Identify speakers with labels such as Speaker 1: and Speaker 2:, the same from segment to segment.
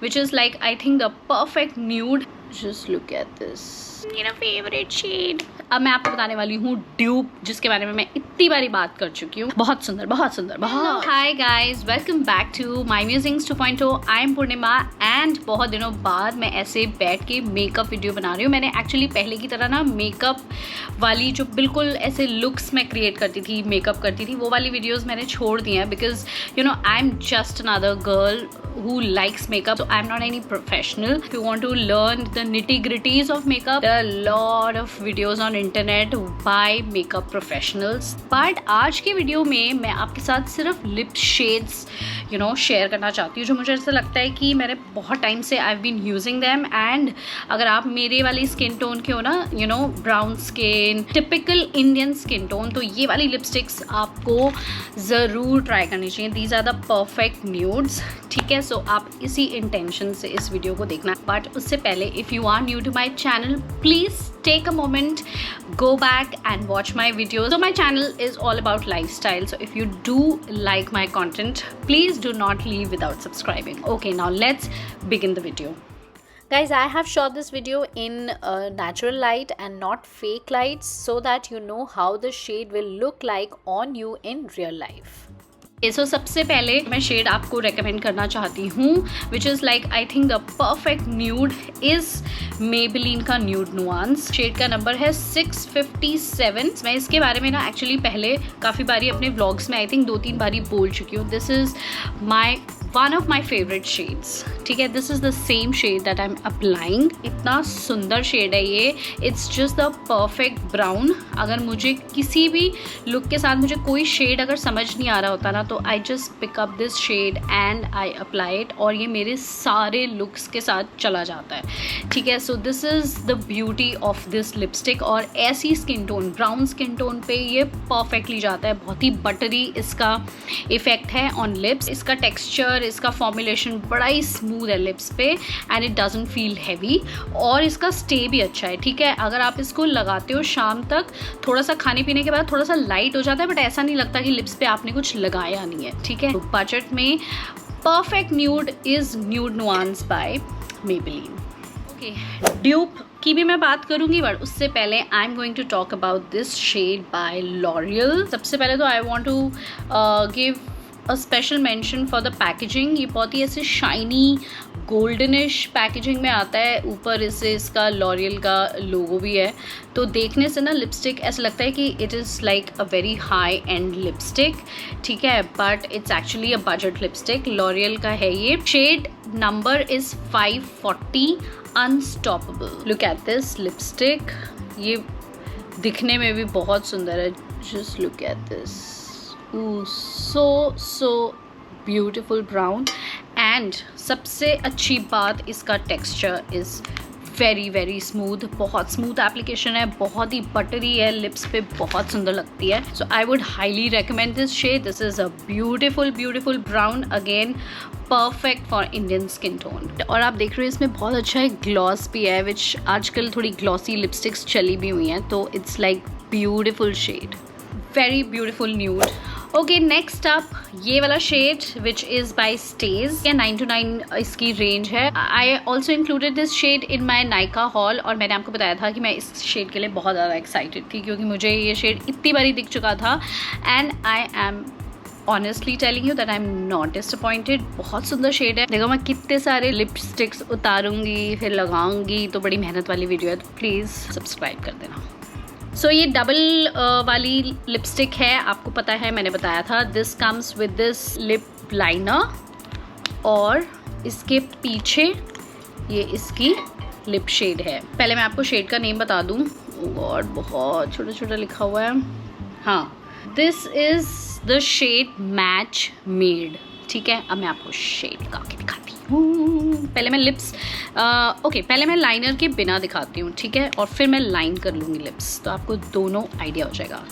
Speaker 1: which is like I think the perfect nude. Just look at this, मेरा favorite shade. अब मैं आपको बताने वाली हूँ ड्यूप, जिसके बारे में मैं इतनी बारी बात कर चुकी हूँ. बहुत सुंदर, बहुत सुंदर, बहुत. Hi guys, welcome back to my musings 2.0. I am Purnima and बहुत दिनों बाद मैं ऐसे बैठ के मेकअप वीडियो बना रही हूँ. मैंने एक्चुअली पहले की तरह ना मेकअप वाली जो बिल्कुल ऐसे लुक्स मैं क्रिएट करती थी, मेकअप करती थी, वो वाली वीडियोज़ मैंने छोड़ दी हैं because you know I am just another girl who likes makeup, so I'm not any professional. If you want to learn the nitty-gritties of makeup, there are a lot of videos on internet by makeup professionals. But आज की video में मैं आपके साथ सिर्फ lip shades share करना चाहती हूँ जो मुझे ऐसा लगता है कि मैंने बहुत टाइम से I've been using them, and अगर आप मेरे वाली स्किन टोन के हो ना, brown skin, typical Indian skin tone, तो ये वाली लिपस्टिक्स आपको ज़रूर ट्राई करनी चाहिए. These are the perfect nudes. ठीक है, सो आप इसी इंटेंशन से इस वीडियो को देखना. बट उससे पहले if you are new to my channel, please take a moment, go back and watch my videos. So my channel is all about lifestyle, so if you do like my content, please do not leave without subscribing. Okay, now let's begin the video. Guys, I have shot this video in natural light and not fake lights so that you know how the shade will look like on you in real life. सो सबसे पहले मैं shade आपको recommend करना चाहती हूँ which is like I think the perfect nude is Maybelline का nude nuance. Shade का number है 657. मैं इसके बारे में ना एक्चुअली पहले काफ़ी बारी अपने व्लॉग्स में आई थिंक 2-3 बारी बोल चुकी हूँ. This is one of my favourite shades. ठीक है, this is the same shade that I am applying. इतना सुंदर शेड है ये. It's just the perfect brown. अगर मुझे किसी भी लुक के साथ मुझे कोई शेड अगर समझ नहीं आ रहा होता ना, तो I just pick up this shade and I apply it, और ये मेरे सारे लुक्स के साथ चला जाता है. ठीक है, so this is the beauty of this lipstick. और ऐसी skin tone, brown skin tone पे ये परफेक्टली जाता है. बहुत ही बटरी इसका इफेक्ट है ऑन लिप्स. इसका टेक्स्चर, इसका फॉर्मुलेशन बड़ा ही स्मूथ है लिप्स पे and it doesn't feel heavy. और इसका स्टे भी अच्छा है. ठीक है, अगर आप इसको लगाते हो शाम तक, थोड़ा सा खाने पीने के बाद थोड़ा सा लाइट हो जाता है, बट ऐसा नहीं लगता कि लिप्स पे आपने कुछ लगाया नहीं है. ठीक है, बजट में perfect nude is nude nuance by Maybelline. Okay, dupe की भी मैं बात करूंगी, बट उससे पहले I am going to talk about this shade by L'Oreal. सबसे पहले तो I want to give a special mention for the packaging. ये बहुत ही ऐसे शाइनी गोल्डनिश पैकेजिंग में आता है. ऊपर इसे इसका लॉरियल का लोगो भी है, तो देखने से ना लिपस्टिक ऐसा लगता है कि it is like a very high end lipstick. ठीक है, but it's actually a budget lipstick. L'Oreal का है ये. Shade number is 540 unstoppable. Look at this lipstick. ये दिखने में भी बहुत सुंदर है. Just look at this. so beautiful brown. And सबसे अच्छी बात, इसका texture is very very smooth. बहुत स्मूथ एप्लीकेशन है, बहुत ही बटरी है, लिप्स पे बहुत सुंदर लगती है. So I would highly recommend this shade. This is a beautiful beautiful brown, again perfect for Indian skin tone. और आप देख रहे हो इसमें बहुत अच्छा एक ग्लॉस भी है, विच आजकल थोड़ी ग्लॉसी लिपस्टिक्स चली भी हुई हैं, तो it's like beautiful shade, very beautiful nude. Okay, next up ये वाला shade which is by stage. 929 इसकी रेंज है. I also included this shade in my Nykaa haul, और मैंने आपको बताया था कि मैं इस शेड के लिए बहुत ज़्यादा एक्साइटेड थी क्योंकि मुझे ये शेड इतनी बारी दिख चुका था. And I am honestly telling you that I am not disappointed. बहुत सुंदर शेड है. देखो, मैं कितने सारे लिपस्टिक्स उतारूंगी फिर लगाऊंगी, तो बड़ी मेहनत वाली वीडियो है, तो प्लीज़ सब्सक्राइब कर देना. सो ये डबल वाली लिपस्टिक है. आपको पता है, मैंने बताया था. This comes with this lip liner, और इसके पीछे ये इसकी लिप शेड है. पहले मैं आपको शेड का नेम बता दूँ. गॉड, बहुत छोटा छोटा लिखा हुआ है. हाँ, this is the shade match made. ठीक है, अब मैं आपको शेड लगा के दिखाती हूँ. पहले मैं लिप्स पहले मैं लाइनर के बिना दिखाती हूँ. ठीक है, और फिर मैं लाइन कर लूँगी लिप्स, तो आपको दोनों आइडिया हो जाएगा.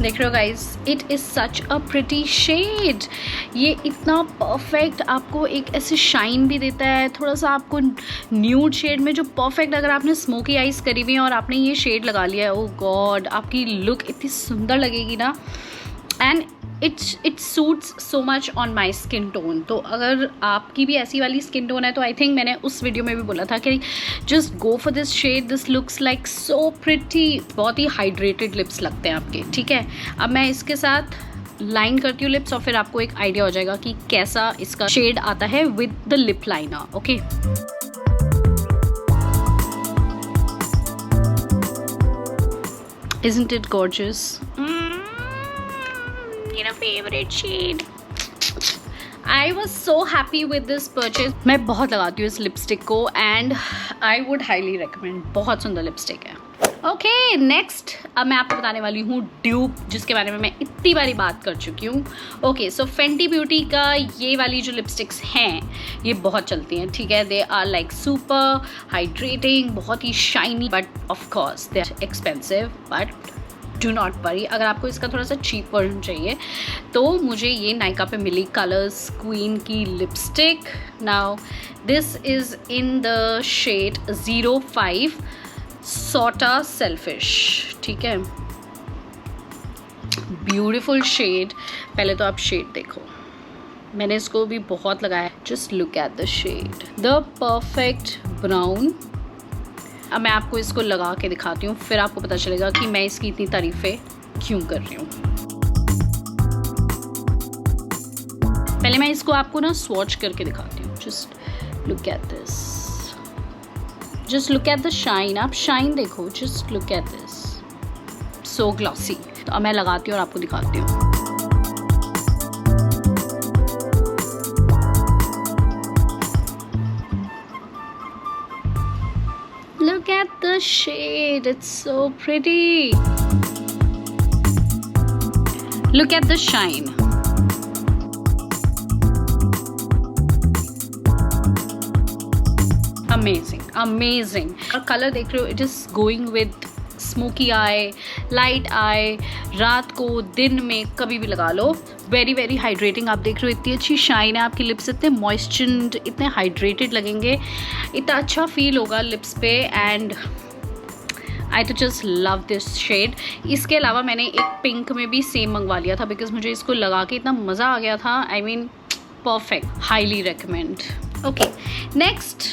Speaker 1: देख रहे हो guys, it is such a pretty shade. ये इतना परफेक्ट आपको एक ऐसे शाइन भी देता है, थोड़ा सा आपको न्यूड शेड में जो परफेक्ट, अगर आपने स्मोकी आइज करी हुई है और आपने ये शेड लगा लिया है, ओ गॉड, आपकी लुक इतनी सुंदर लगेगी ना. And it suits so much on my skin tone. तो अगर आपकी भी ऐसी वाली स्किन टोन है तो आई थिंक मैंने उस वीडियो में भी बोला था कि just go for this shade, this looks like so pretty. बहुत ही हाइड्रेटेड लिप्स लगते हैं आपके, ठीक है। अब मैं इसके साथ लाइन करती हूँ लिप्स और फिर आपको एक आइडिया हो जाएगा कि कैसा इसका शेड आता है with the lip liner. Okay, isn't it gorgeous? मेरा favorite shade. I was so happy with this purchase. मैं बहुत लगाती हूँ इस लिपस्टिक को and I would highly recommend. बहुत सुंदर लिपस्टिक है। ओके, नेक्स्ट अब मैं आपको बताने वाली हूँ ड्यूप, जिसके बारे में मैं इतनी बारी बात कर चुकी हूँ। ओके, सो फेंटी ब्यूटी का ये वाली जो लिपस्टिक्स हैं ये बहुत चलती हैं, ठीक है। They are like super hydrating, बहुत ही shiny, but of course they are expensive, but do not worry. अगर आपको इसका थोड़ा सा चीप वर्जन चाहिए तो मुझे ये नायका पे मिली कलर्स क्वीन की lipstick. Now this is in the shade 05 सोटा सेल्फिश, ठीक है। Beautiful shade. पहले तो आप शेड देखो, मैंने इसको भी बहुत लगाया। Just look at the shade, the perfect brown. अब मैं आपको इसको लगा के दिखाती हूँ, फिर आपको पता चलेगा कि मैं इसकी इतनी तारीफें क्यों कर रही हूँ। पहले मैं इसको आपको ना स्वॉच करके दिखाती हूँ। Just look at this, just look at the shine. आप शाइन देखो, just look at this, so glossy. तो अब मैं लगाती हूँ और आपको दिखाती हूँ। Look at the shade, it's so pretty. Look at the shine. Amazing, amazing. और कलर देख रहे हो, it is going with smoky eye, light eye, रात को दिन में कभी भी लगा लो। Very very hydrating. आप देख रहे हो इतनी अच्छी शाइन है आपकी लिप्स, इतने मॉइस्चर्ड, इतने हाइड्रेटेड लगेंगे, इतना अच्छा फील होगा लिप्स पे। एंड आई तो जस्ट लव दिस शेड। इसके अलावा मैंने एक पिंक में भी सेम मंगवा लिया था बिकॉज मुझे इसको लगा के इतना मज़ा आ गया था। I mean perfect, highly recommend. Okay, next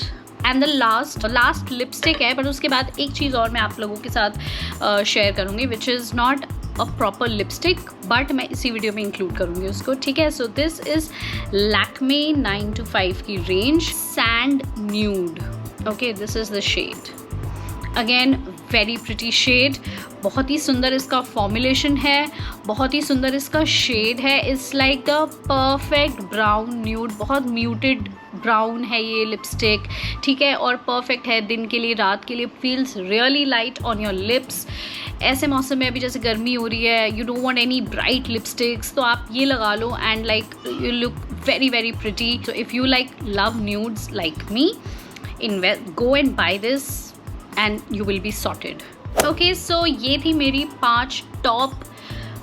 Speaker 1: and the last lipstick है, बट उसके बाद एक चीज़ और मैं आप लोगों के साथ शेयर करूँगी which is not a proper lipstick, but मैं इसी वीडियो में इंक्लूड करूँगी उसको, ठीक है। सो दिस इज़ लैक्मे 925 की range, sand nude. Okay, this is the shade. Again very pretty shade, बहुत ही सुंदर इसका फॉर्मुलेशन है, बहुत ही सुंदर इसका शेड है। It's like the perfect brown nude, बहुत म्यूटेड ब्राउन है ये लिपस्टिक, ठीक है, और परफेक्ट है दिन के लिए, रात के लिए। Feels really light on your lips. ऐसे मौसम में अभी जैसे गर्मी हो रही है, you don't want any bright lipsticks, तो आप ये लगा लो and like you look very very pretty. So if you like love nudes like me, go and buy this and you will be sorted. Okay, so ये थी मेरी 5 top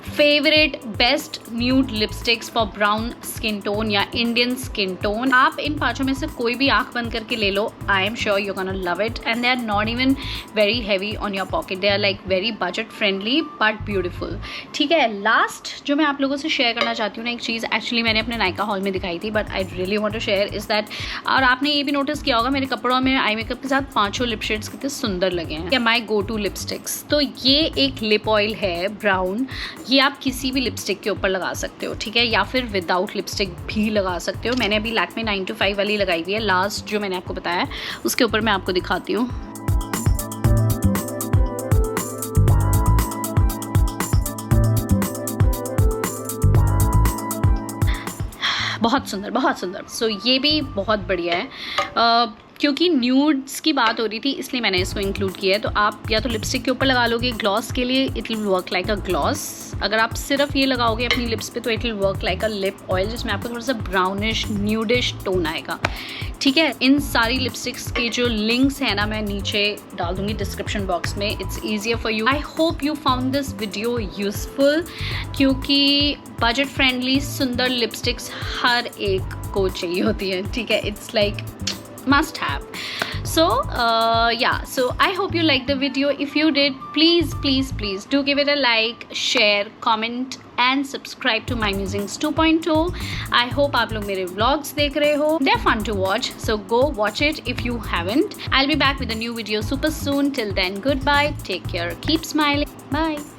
Speaker 1: favourite best nude lipsticks for brown skin tone या Indian skin tone. आप इन 5 में से कोई भी आंख बंद करके ले लो, I am sure you gonna love it and they are not even very heavy on your pocket, they are like very budget friendly but beautiful, ठीक है। लास्ट जो मैं आप लोगों से शेयर करना चाहती हूँ ना, एक चीज़ एक्चुअली मैंने अपने नायका हॉल में दिखाई थी but I really want to share is that, और आपने ये भी नोटिस किया होगा मेरे कपड़ों में आई मेकअप के साथ 5 लिप शेड्स कितने सुंदर लगे हैं। माई गो टू लिपस्टिक्स, तो ये एक लिप ऑयल है ब्राउन, ये आप किसी भी लिपस्टिक के ऊपर लगा सकते हो, ठीक है, या फिर विदाउट लिपस्टिक भी लगा सकते हो। मैंने अभी लैक्मे 925 वाली लगाई हुई है, लास्ट जो मैंने आपको बताया उसके ऊपर मैं आपको दिखाती हूँ। बहुत सुंदर, बहुत सुंदर। सो ये भी बहुत बढ़िया है। क्योंकि न्यूड्स की बात हो रही थी इसलिए मैंने इसको इंक्लूड किया है। तो आप या तो लिपस्टिक के ऊपर लगा लोगे ग्लॉस के लिए, it will work like a gloss. अगर आप सिर्फ ये लगाओगे अपनी लिप्स पे तो it will work like a lip oil, जिसमें आपको थोड़ा सा ब्राउनिश न्यूडिश टोन आएगा, ठीक है। इन सारी लिपस्टिक्स के जो लिंक्स हैं ना मैं नीचे डाल दूंगी डिस्क्रिप्शन बॉक्स में, it's easier for you. I hope you found this video useful, क्योंकि बजट फ्रेंडली सुंदर लिपस्टिक्स हर एक को चाहिए होती है, ठीक है। It's like must have. So yeah, so I hope you liked the video. If you did, please do give it a like, share, comment and subscribe to My Musings 2.0. I hope आप लोग मेरे vlogs देख रहे हो. They're fun to watch, so go watch it if you haven't. I'll be back with a new video super soon. Till then, goodbye, take care, keep smiling, bye.